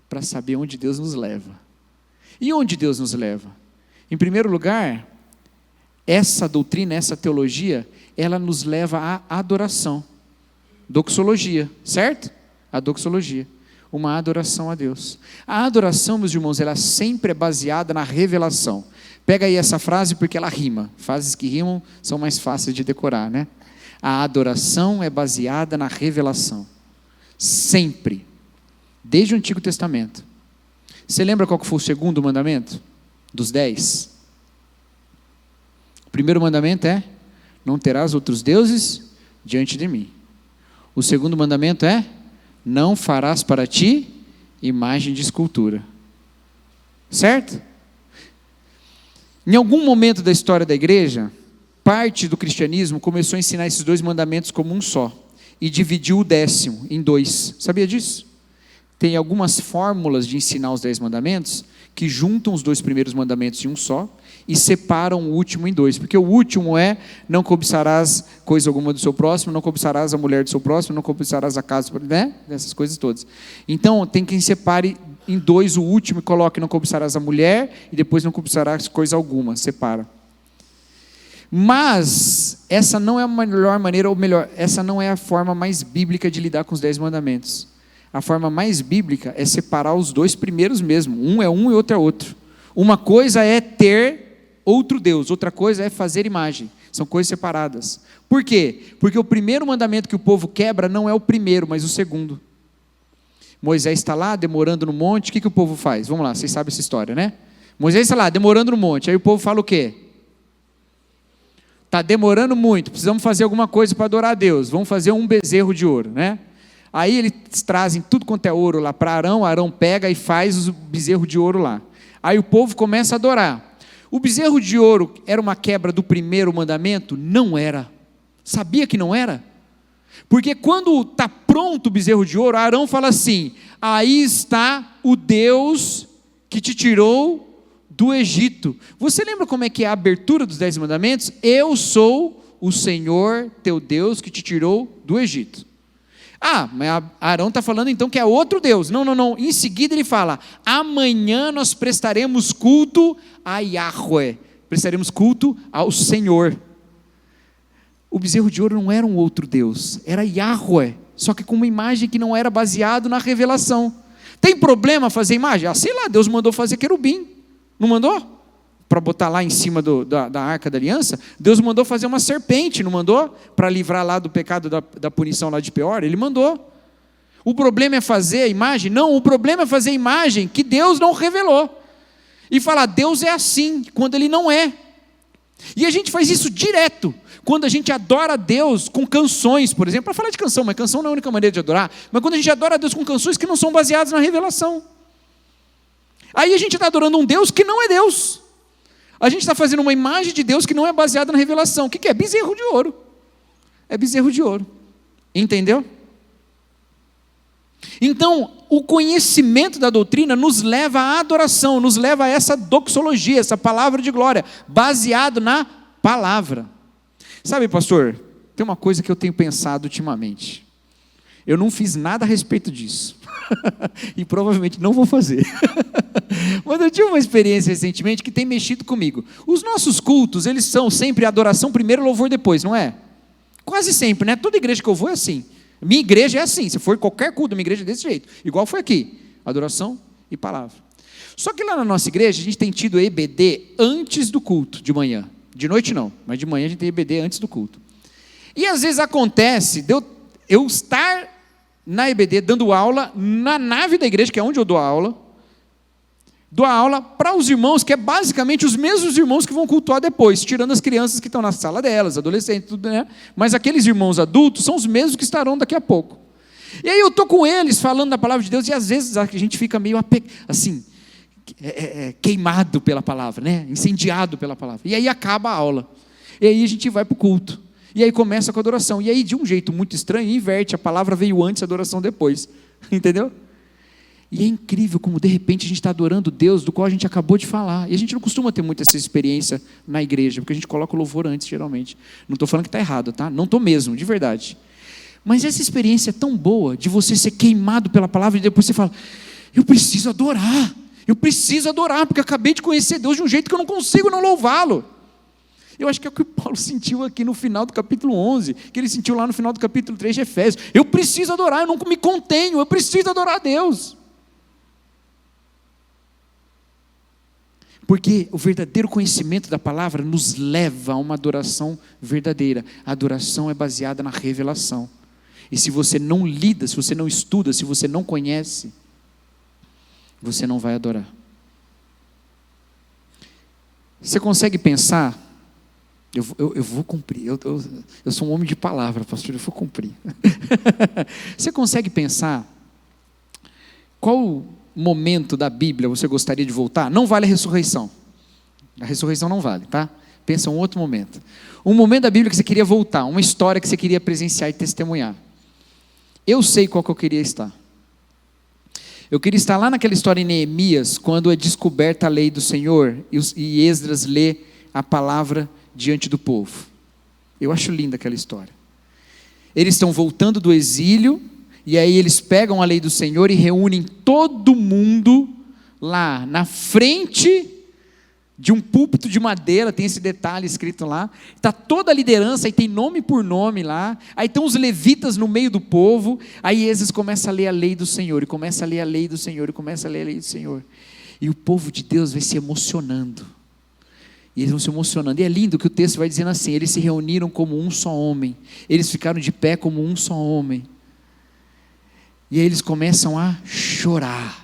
Speaker 1: para saber onde Deus nos leva. E onde Deus nos leva? Em primeiro lugar, essa doutrina, essa teologia, ela nos leva à adoração. Doxologia, certo? A doxologia, uma adoração a Deus. A adoração, meus irmãos, ela sempre é baseada na revelação. Pega aí essa frase porque ela rima. Frases que rimam são mais fáceis de decorar, né? A adoração é baseada na revelação. Sempre. Desde o Antigo Testamento. Você lembra qual que foi o segundo mandamento? Dos 10. O primeiro mandamento é: não terás outros deuses diante de mim. O segundo mandamento é: não farás para ti imagem de escultura. Certo? Em algum momento da história da igreja, parte do cristianismo começou a ensinar esses dois mandamentos como um só, e dividiu o 10º em 2. Sabia disso? Tem algumas fórmulas de ensinar os 10 mandamentos que juntam os 2 primeiros mandamentos em um só e separam o último em 2, porque o último é: não cobiçarás coisa alguma do seu próximo, não cobiçarás a mulher do seu próximo, não cobiçarás a casa, né? Essas coisas todas. Então tem quem separe em 2 o último e coloque: não cobiçarás a mulher, e depois não cobiçarás coisa alguma, separa. Mas essa não é a melhor maneira, ou melhor, essa não é a forma mais bíblica de lidar com os 10 mandamentos. A forma mais bíblica é separar os 2 primeiros mesmo. Um é um e outro é outro. Uma coisa é ter outro Deus, outra coisa é fazer imagem. São coisas separadas. Por quê? Porque o primeiro mandamento que o povo quebra não é o primeiro, mas o segundo. Moisés está lá, demorando no monte, o que o povo faz? Vamos lá, vocês sabem essa história, né? Moisés está lá, demorando no monte, aí o povo fala o quê? Está demorando muito, precisamos fazer alguma coisa para adorar a Deus, vamos fazer um bezerro de ouro, né? Aí eles trazem tudo quanto é ouro lá para Arão, Arão pega e faz o bezerro de ouro lá. Aí o povo começa a adorar. O bezerro de ouro era uma quebra do primeiro mandamento? Não era. Sabia que não era? Porque quando está pronto o bezerro de ouro, Arão fala assim: aí está o Deus que te tirou do Egito. Você lembra como é que é a abertura dos 10 mandamentos? Eu sou o Senhor teu Deus que te tirou do Egito. Ah, mas Arão está falando então que é outro Deus. Não. Em seguida ele fala: amanhã nós prestaremos culto a Yahweh. Prestaremos culto ao Senhor. O bezerro de ouro não era um outro Deus, era Yahweh, só que com uma imagem que não era baseada na revelação. Tem problema fazer imagem? Ah, sei lá, Deus mandou fazer querubim, não mandou? Para botar lá em cima da arca da aliança. Deus mandou fazer uma serpente, não mandou? Para livrar lá do pecado da punição lá de Peor, ele mandou. O problema é fazer a imagem? Não, o problema é fazer a imagem que Deus não revelou. E falar: Deus é assim, quando Ele não é. E a gente faz isso direto. Quando a gente adora a Deus com canções, por exemplo, para falar de canção, mas canção não é a única maneira de adorar, mas quando a gente adora a Deus com canções que não são baseadas na revelação. Aí a gente está adorando um Deus que não é Deus. A gente está fazendo uma imagem de Deus que não é baseada na revelação. O que é? Bezerro de ouro. É bezerro de ouro. Entendeu? Então, o conhecimento da doutrina nos leva à adoração, nos leva a essa doxologia, essa palavra de glória, baseado na palavra. Sabe, pastor, tem uma coisa que eu tenho pensado ultimamente. Eu não fiz nada a respeito disso. E provavelmente não vou fazer. Mas eu tive uma experiência recentemente que tem mexido comigo. Os nossos cultos, eles são sempre adoração primeiro, louvor depois, não é? Quase sempre, né? Toda igreja que eu vou é assim. Minha igreja é assim. Se for qualquer culto da minha igreja é desse jeito. Igual foi aqui. Adoração e palavra. Só que lá na nossa igreja a gente tem tido EBD antes do culto de manhã. De noite não, mas de manhã a gente tem EBD antes do culto. E às vezes acontece de eu estar na EBD dando aula na nave da igreja, que é onde eu dou aula para os irmãos, que é basicamente os mesmos irmãos que vão cultuar depois, tirando as crianças que estão na sala delas, adolescentes, tudo, né? Mas aqueles irmãos adultos são os mesmos que estarão daqui a pouco. E aí eu estou com eles falando da palavra de Deus, e às vezes a gente fica meio assim, queimado pela palavra, né? Incendiado pela palavra. E aí acaba a aula. E aí a gente vai para o culto. E aí começa com a adoração. E aí, de um jeito muito estranho, inverte. A palavra veio antes, a adoração depois. Entendeu? E é incrível como, de repente, a gente está adorando Deus do qual a gente acabou de falar. E a gente não costuma ter muito essa experiência na igreja, porque a gente coloca o louvor antes, geralmente. Não estou falando que está errado, tá? Não estou mesmo, de verdade. Mas essa experiência é tão boa, de você ser queimado pela palavra, e depois você fala, eu preciso adorar, porque eu acabei de conhecer Deus de um jeito que eu não consigo não louvá-lo. Eu acho que é o que o Paulo sentiu aqui no final do capítulo 11, que ele sentiu lá no final do capítulo 3 de Efésios. Eu preciso adorar, eu não me contenho, eu preciso adorar a Deus. Porque o verdadeiro conhecimento da palavra nos leva a uma adoração verdadeira. A adoração é baseada na revelação. E se você não lida, se você não estuda, se você não conhece, você não vai adorar. Você consegue pensar? Eu vou cumprir. Eu sou um homem de palavra, pastor, eu vou cumprir. Você consegue pensar qual momento da Bíblia você gostaria de voltar? Não vale a ressurreição. A ressurreição não vale, tá? Pensa um outro momento. Um momento da Bíblia que você queria voltar, uma história que você queria presenciar e testemunhar. Eu sei qual que eu queria estar. Eu queria estar lá naquela história em Neemias, quando é descoberta a lei do Senhor e Esdras lê a palavra diante do povo. Eu acho linda aquela história. Eles estão voltando do exílio, e aí eles pegam a lei do Senhor e reúnem todo mundo lá na frente de um púlpito de madeira, tem esse detalhe escrito lá, está toda a liderança, aí tem nome por nome lá, aí estão os levitas no meio do povo, aí Esdras começa a ler a lei do Senhor, e começa a ler a lei do Senhor, e começa a ler a lei do Senhor, e o povo de Deus vai se emocionando, e eles vão se emocionando, e é lindo que o texto vai dizendo assim, eles se reuniram como um só homem, eles ficaram de pé como um só homem, e aí eles começam a chorar,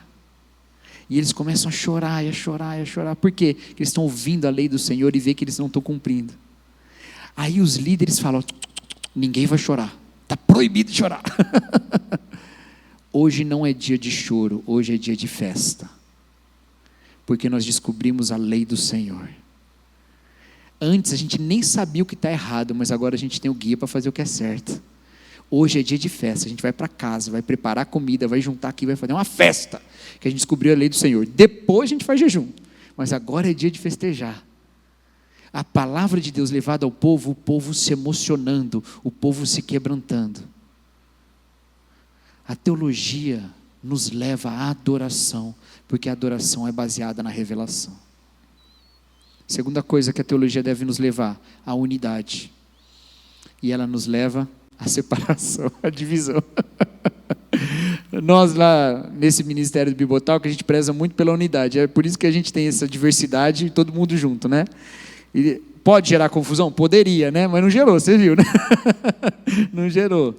Speaker 1: e eles começam a chorar, e a chorar, e a chorar. Por quê? Porque eles estão ouvindo a lei do Senhor e vê que eles não estão cumprindo. Aí os líderes falam, ninguém vai chorar, está proibido de chorar. Hoje não é dia de choro, hoje é dia de festa. Porque nós descobrimos a lei do Senhor. Antes a gente nem sabia o que está errado, mas agora a gente tem o guia para fazer o que é certo. Hoje é dia de festa, a gente vai para casa, vai preparar comida, vai juntar aqui, vai fazer uma festa, que a gente descobriu a lei do Senhor. Depois a gente faz jejum, mas agora é dia de festejar. A palavra de Deus levada ao povo, o povo se emocionando, o povo se quebrantando. A teologia nos leva à adoração, porque a adoração é baseada na revelação. Segunda coisa que a teologia deve nos levar, a unidade. E ela nos leva a separação, a divisão. Nós lá nesse Ministério do Bibotal, que a gente preza muito pela unidade, é por isso que a gente tem essa diversidade e todo mundo junto, né? E pode gerar confusão? Poderia, né? Mas não gerou, você viu, né? Não gerou.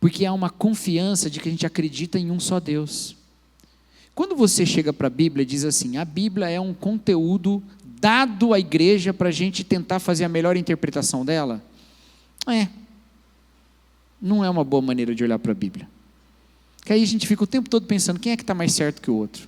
Speaker 1: Porque há uma confiança de que a gente acredita em um só Deus. Quando você chega para a Bíblia e diz assim, a Bíblia é um conteúdo dado à igreja para a gente tentar fazer a melhor interpretação dela, não é uma boa maneira de olhar para a Bíblia. Que aí a gente fica o tempo todo pensando, quem é que está mais certo que o outro?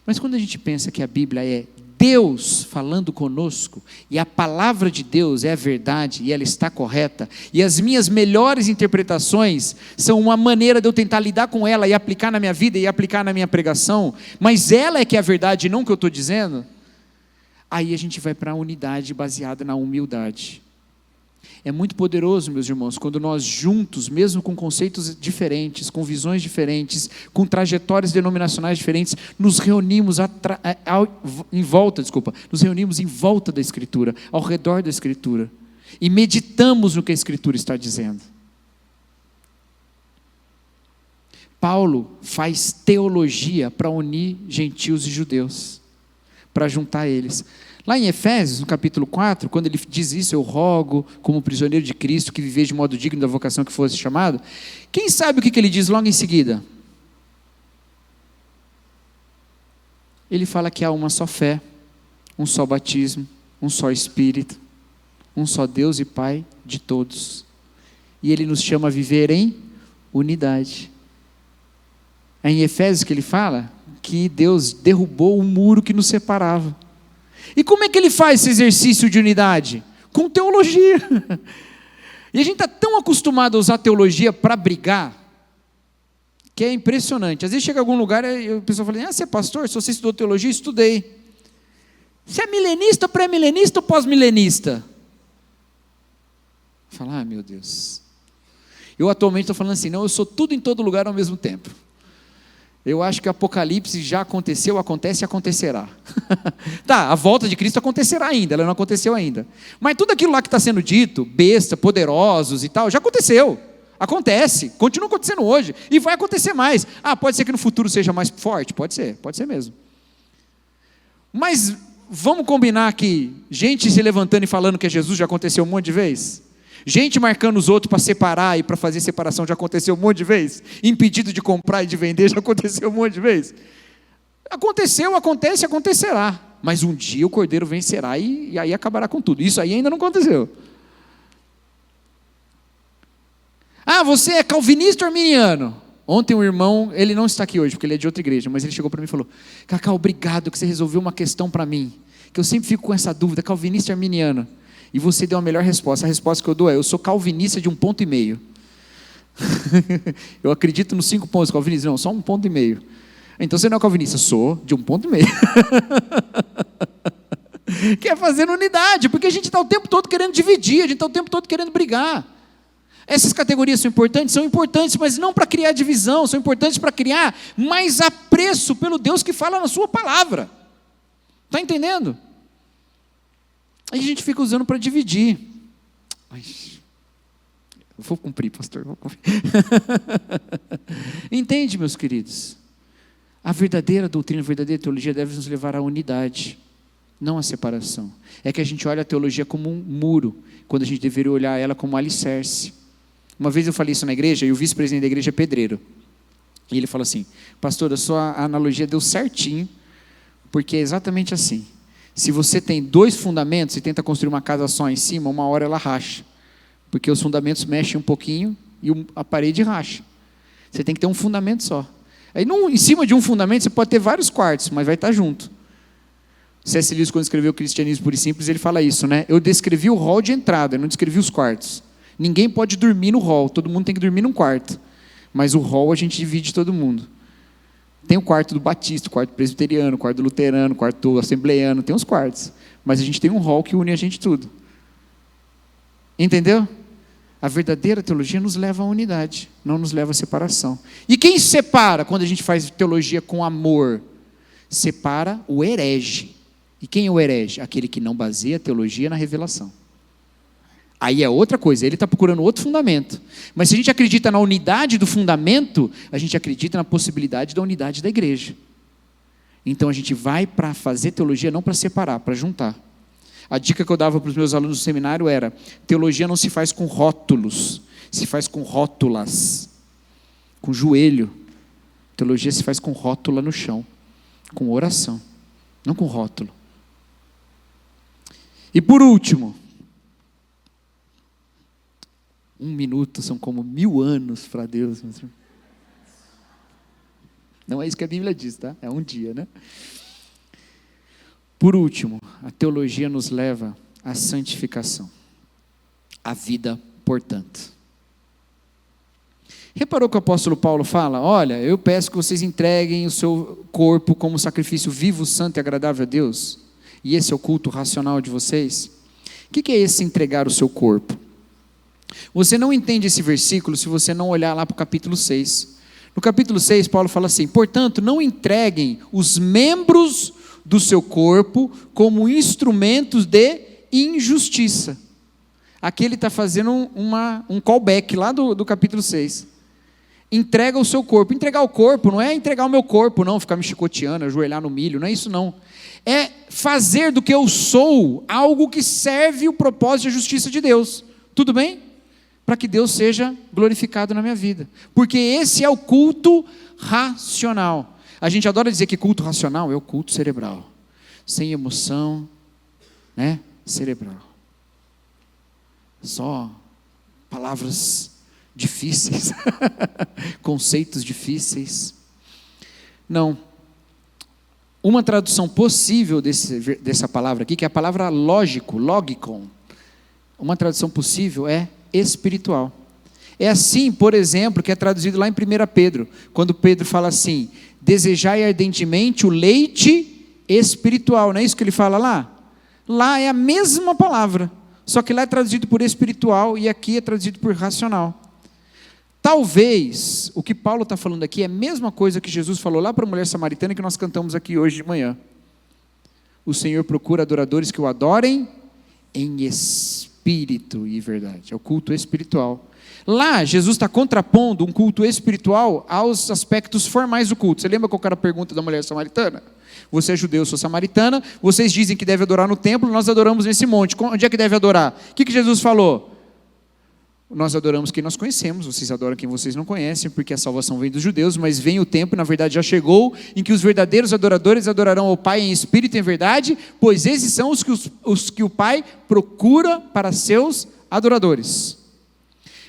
Speaker 1: Mas quando a gente pensa que a Bíblia é Deus falando conosco, e a palavra de Deus é a verdade, e ela está correta, e as minhas melhores interpretações são uma maneira de eu tentar lidar com ela, e aplicar na minha vida, e aplicar na minha pregação, mas ela é que é a verdade, e não o que eu estou dizendo, aí a gente vai para a unidade baseada na humildade. É muito poderoso, meus irmãos, quando nós juntos, mesmo com conceitos diferentes, com visões diferentes, com trajetórias denominacionais diferentes, nos reunimos nos reunimos em volta da Escritura, ao redor da Escritura, e meditamos no que a Escritura está dizendo. Paulo faz teologia para unir gentios e judeus, para juntar eles. Lá em Efésios, no capítulo 4, quando ele diz isso, eu rogo, como prisioneiro de Cristo, que viveis de modo digno da vocação que fosse chamado, quem sabe o que ele diz logo em seguida? Ele fala que há uma só fé, um só batismo, um só Espírito, um só Deus e Pai de todos. E ele nos chama a viver em unidade. É em Efésios que ele fala que Deus derrubou o muro que nos separava. E como é que ele faz esse exercício de unidade? Com teologia. E a gente está tão acostumado a usar teologia para brigar, que é impressionante. Às vezes chega a algum lugar e a pessoa fala, você é pastor? Se você estudou teologia, estudei. Você é milenista, pré-milenista ou pós-milenista? Fala, meu Deus. Eu atualmente estou falando assim, não, eu sou tudo em todo lugar ao mesmo tempo. Eu acho que o Apocalipse já aconteceu, acontece e acontecerá. Tá, a volta de Cristo acontecerá ainda, ela não aconteceu ainda. Mas tudo aquilo lá que está sendo dito, besta, poderosos e tal, já aconteceu. Acontece, continua acontecendo hoje e vai acontecer mais. Pode ser que no futuro seja mais forte? Pode ser mesmo. Mas vamos combinar que gente se levantando e falando que é Jesus já aconteceu um monte de vezes? Gente marcando os outros para separar e para fazer separação já aconteceu um monte de vezes? Impedido de comprar e de vender já aconteceu um monte de vezes? Aconteceu, acontece e acontecerá. Mas um dia o Cordeiro vencerá e aí acabará com tudo. Isso aí ainda não aconteceu. Você é calvinista ou arminiano? Ontem um irmão, ele não está aqui hoje, porque ele é de outra igreja, mas ele chegou para mim e falou, Cacau, obrigado que você resolveu uma questão para mim, que eu sempre fico com essa dúvida, calvinista ou arminiano? E você deu a melhor resposta. A resposta que eu dou é, eu sou calvinista de 1,5 ponto. Eu acredito nos 5 pontos calvinistas. Não, só 1,5 ponto. Então você não é calvinista? Sou de 1,5 ponto. Quer fazer unidade, porque a gente está o tempo todo querendo dividir, a gente está o tempo todo querendo brigar. Essas categorias são importantes, mas não para criar divisão, são importantes para criar mais apreço pelo Deus que fala na sua palavra. Está entendendo? Aí a gente fica usando para dividir. Eu vou cumprir, pastor, vou cumprir. Entende, meus queridos? A verdadeira doutrina, a verdadeira teologia deve nos levar à unidade, não à separação. É que a gente olha a teologia como um muro, quando a gente deveria olhar ela como um alicerce. Uma vez eu falei isso na igreja, e o vice-presidente da igreja é pedreiro. E ele falou assim, pastor, a sua analogia deu certinho, porque é exatamente assim. Se você tem 2 fundamentos e tenta construir uma casa só em cima, uma hora ela racha. Porque os fundamentos mexem um pouquinho e a parede racha. Você tem que ter um fundamento só. Aí em cima de um fundamento você pode ter vários quartos, mas vai estar junto. C.S. Lewis, quando escreveu o Cristianismo Puro e Simples, ele fala isso, né? Eu descrevi o hall de entrada, eu não descrevi os quartos. Ninguém pode dormir no hall, todo mundo tem que dormir num quarto. Mas o hall a gente divide todo mundo. Tem o quarto do batista, o quarto presbiteriano, o quarto do luterano, o quarto do assembleiano, tem os quartos. Mas a gente tem um hall que une a gente tudo. Entendeu? A verdadeira teologia nos leva à unidade, não nos leva à separação. E quem separa quando a gente faz teologia com amor? Separa o herege. E quem é o herege? Aquele que não baseia a teologia na revelação. Aí é outra coisa, ele está procurando outro fundamento. Mas se a gente acredita na unidade do fundamento, a gente acredita na possibilidade da unidade da igreja. Então a gente vai para fazer teologia não para separar, para juntar. A dica que eu dava para os meus alunos do seminário era, teologia não se faz com rótulos, se faz com rótulas, com joelho. Teologia se faz com rótula no chão, com oração, não com rótulo. E por último, 1 minuto são como 1000 anos para Deus. Não é isso que a Bíblia diz, tá? É um dia, né? Por último, a teologia nos leva à santificação. A vida, portanto. Reparou que o apóstolo Paulo fala? Olha, eu peço que vocês entreguem o seu corpo como sacrifício vivo, santo e agradável a Deus. E esse é o culto racional de vocês. O que é esse entregar o seu corpo? Você não entende esse versículo se você não olhar lá para o capítulo 6. No capítulo 6, Paulo fala assim, portanto, não entreguem os membros do seu corpo como instrumentos de injustiça. Aqui ele está fazendo um callback lá do capítulo 6. Entrega o seu corpo. Entregar o corpo não é entregar o meu corpo, não, ficar me chicoteando, ajoelhar no milho, não é isso não. É fazer do que eu sou algo que serve o propósito e a justiça de Deus. Tudo bem? Para que Deus seja glorificado na minha vida. Porque esse é o culto racional. A gente adora dizer que culto racional é o culto cerebral. Sem emoção, né? Cerebral. Só palavras difíceis, conceitos difíceis. Não. Uma tradução possível dessa palavra aqui, que é a palavra lógico, logikon. Uma tradução possível é espiritual. É assim, por exemplo, que é traduzido lá em 1 Pedro, quando Pedro fala assim: desejai ardentemente o leite espiritual. Não é isso que ele fala lá? Lá é a mesma palavra, só que lá é traduzido por espiritual e aqui é traduzido por racional. Talvez o que Paulo está falando aqui é a mesma coisa que Jesus falou lá para a mulher samaritana que nós cantamos aqui hoje de manhã. O Senhor procura adoradores que o adorem em espírito e verdade. É o culto espiritual. Lá, Jesus está contrapondo um culto espiritual aos aspectos formais do culto. Você lembra qual era a pergunta da mulher samaritana? Você é judeu, eu sou samaritana, vocês dizem que deve adorar no templo, nós adoramos nesse monte. Onde é que deve adorar? O que Jesus falou? Nós adoramos quem nós conhecemos, vocês adoram quem vocês não conhecem, porque a salvação vem dos judeus, mas vem o tempo, na verdade já chegou, em que os verdadeiros adoradores adorarão ao Pai em espírito e em verdade, pois esses são os que o Pai procura para seus adoradores.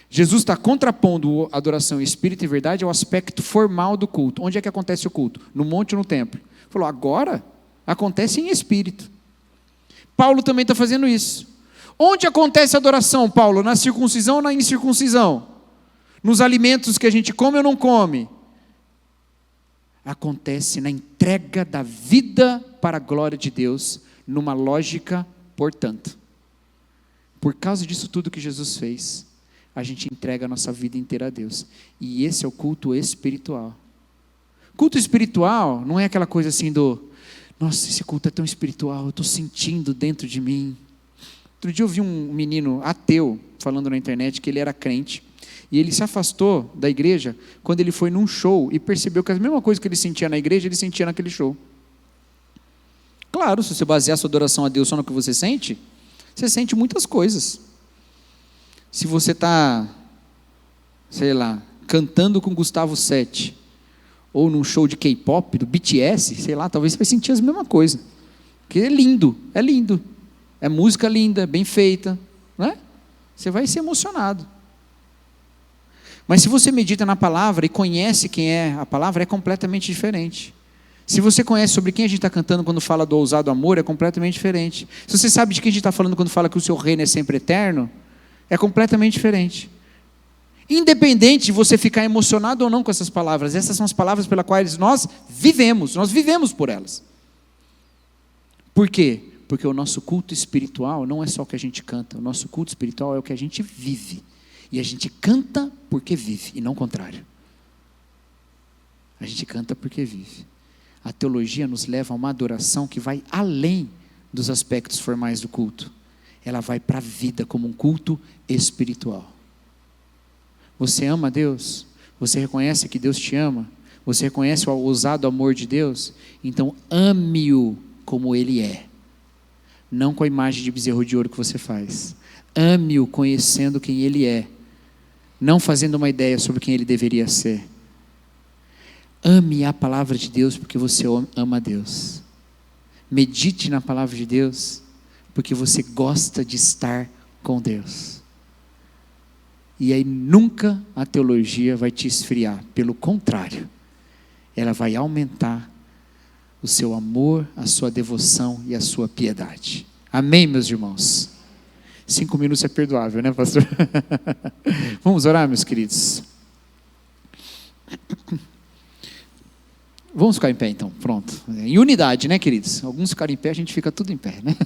Speaker 1: Jesus está contrapondo a adoração em espírito e verdade ao aspecto formal do culto. Onde é que acontece o culto? No monte ou no templo? Falou, agora acontece em espírito. Paulo também está fazendo isso. Onde acontece a adoração, Paulo? Na circuncisão ou na incircuncisão? Nos alimentos que a gente come ou não come? Acontece na entrega da vida para a glória de Deus, numa lógica, portanto. Por causa disso tudo que Jesus fez, a gente entrega a nossa vida inteira a Deus. E esse é o culto espiritual. Culto espiritual não é aquela coisa assim nossa, esse culto é tão espiritual, eu estou sentindo dentro de mim. Outro dia eu vi um menino ateu falando na internet que ele era crente e ele se afastou da igreja quando ele foi num show e percebeu que a mesma coisa que ele sentia na igreja, ele sentia naquele show. Claro, se você basear sua adoração a Deus só no que você sente muitas coisas. Se você está, sei lá, cantando com Gustavo Sete ou num show de K-pop, do BTS, sei lá, talvez você vai sentir a mesma coisa. Porque é lindo. É música linda, bem feita, né? Você vai ser emocionado. Mas se você medita na palavra e conhece quem é a palavra, é completamente diferente. Se você conhece sobre quem a gente está cantando quando fala do ousado amor, é completamente diferente. Se você sabe de quem a gente está falando quando fala que o seu reino é sempre eterno, é completamente diferente. Independente de você ficar emocionado ou não com essas palavras, essas são as palavras pelas quais nós vivemos por elas. Por quê? Porque o nosso culto espiritual não é só o que a gente canta, o nosso culto espiritual é o que a gente vive. E a gente canta porque vive, e não o contrário. A gente canta porque vive. A teologia nos leva a uma adoração que vai além dos aspectos formais do culto. Ela vai para a vida como um culto espiritual. Você ama Deus? Você reconhece que Deus te ama? Você reconhece o ousado amor de Deus? Então ame-o como Ele é. Não com a imagem de bezerro de ouro que você faz. Ame-o conhecendo quem Ele é. Não fazendo uma ideia sobre quem Ele deveria ser. Ame a palavra de Deus porque você ama a Deus. Medite na palavra de Deus porque você gosta de estar com Deus. E aí nunca a teologia vai te esfriar. Pelo contrário, ela vai aumentar o seu amor, a sua devoção e a sua piedade. Amém, meus irmãos? 5 minutos é perdoável, né, pastor? Vamos orar, meus queridos? Vamos ficar em pé, então, pronto. Em unidade, né, queridos? Alguns ficarem em pé, a gente fica tudo em pé, né?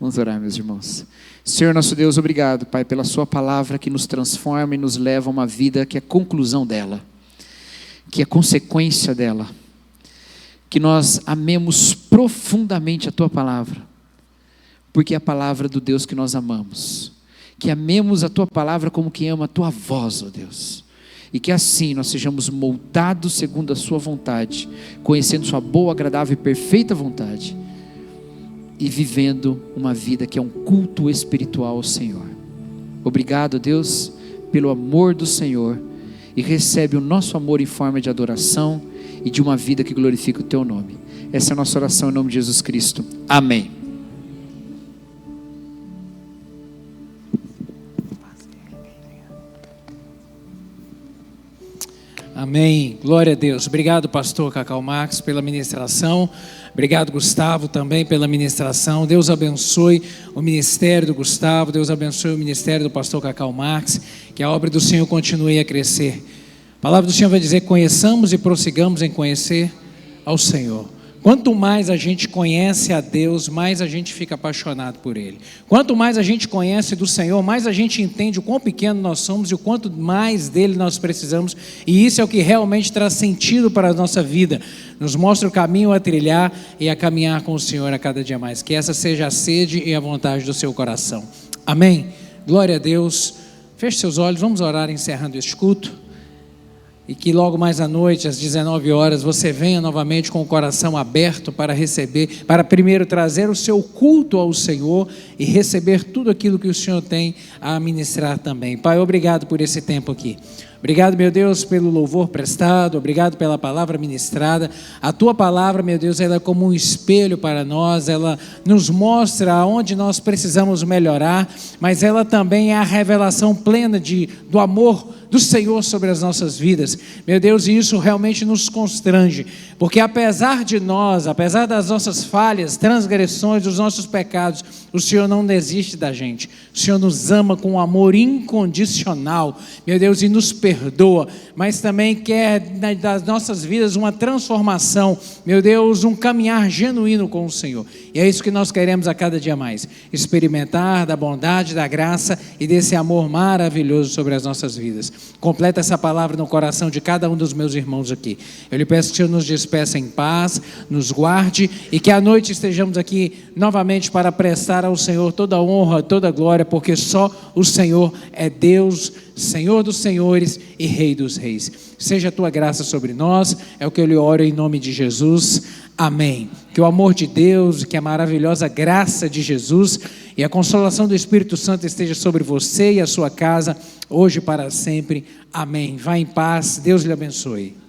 Speaker 1: Vamos orar, meus irmãos. Senhor nosso Deus, obrigado, Pai, pela sua palavra que nos transforma e nos leva a uma vida que é conclusão dela, que é consequência dela. Que nós amemos profundamente a tua palavra, porque é a palavra do Deus que nós amamos. Que amemos a tua palavra como quem ama a tua voz, ó Deus. E que assim nós sejamos moldados segundo a sua vontade, conhecendo sua boa, agradável e perfeita vontade, e vivendo uma vida que é um culto espiritual ao Senhor. Obrigado, Deus, pelo amor do Senhor, e recebe o nosso amor em forma de adoração e de uma vida que glorifica o teu nome. Essa é a nossa oração em nome de Jesus Cristo. Amém.
Speaker 2: Amém. Glória a Deus. Obrigado, pastor Cacau Marques, pela ministração. Obrigado, Gustavo, também pela ministração. Deus abençoe o ministério do Gustavo. Deus abençoe o ministério do pastor Cacau Marques. Que a obra do Senhor continue a crescer. A palavra do Senhor vai dizer: conheçamos e prossigamos em conhecer ao Senhor. Quanto mais a gente conhece a Deus, mais a gente fica apaixonado por Ele. Quanto mais a gente conhece do Senhor, mais a gente entende o quão pequeno nós somos e o quanto mais dele nós precisamos. E isso é o que realmente traz sentido para a nossa vida. Nos mostra o caminho a trilhar e a caminhar com o Senhor a cada dia mais. Que essa seja a sede e a vontade do seu coração. Amém. Glória a Deus. Feche seus olhos, vamos orar encerrando este culto. E que logo mais à noite, às 19 horas, você venha novamente com o coração aberto para receber, para primeiro trazer o seu culto ao Senhor e receber tudo aquilo que o Senhor tem a ministrar também. Pai, obrigado por esse tempo aqui. Obrigado, meu Deus, pelo louvor prestado, obrigado pela palavra ministrada. A Tua palavra, meu Deus, ela é como um espelho para nós, ela nos mostra aonde nós precisamos melhorar, mas ela também é a revelação plena do amor do Senhor sobre as nossas vidas, meu Deus, e isso realmente nos constrange, porque apesar de nós, apesar das nossas falhas, transgressões, dos nossos pecados, o Senhor não desiste da gente, o Senhor nos ama com um amor incondicional, meu Deus, e nos perdoa, mas também quer das nossas vidas uma transformação, meu Deus, um caminhar genuíno com o Senhor, e é isso que nós queremos a cada dia mais, experimentar da bondade, da graça e desse amor maravilhoso sobre as nossas vidas. Completa essa palavra no coração de cada um dos meus irmãos aqui. Eu lhe peço que o Senhor nos despeça em paz, nos guarde e que à noite estejamos aqui novamente para prestar ao Senhor toda a honra, toda a glória, porque só o Senhor é Deus, Senhor dos senhores e Rei dos reis. Seja a tua graça sobre nós, é o que eu lhe oro em nome de Jesus. Amém. Que o amor de Deus, que a maravilhosa graça de Jesus e a consolação do Espírito Santo esteja sobre você e a sua casa, hoje e para sempre. Amém. Vá em paz. Deus lhe abençoe.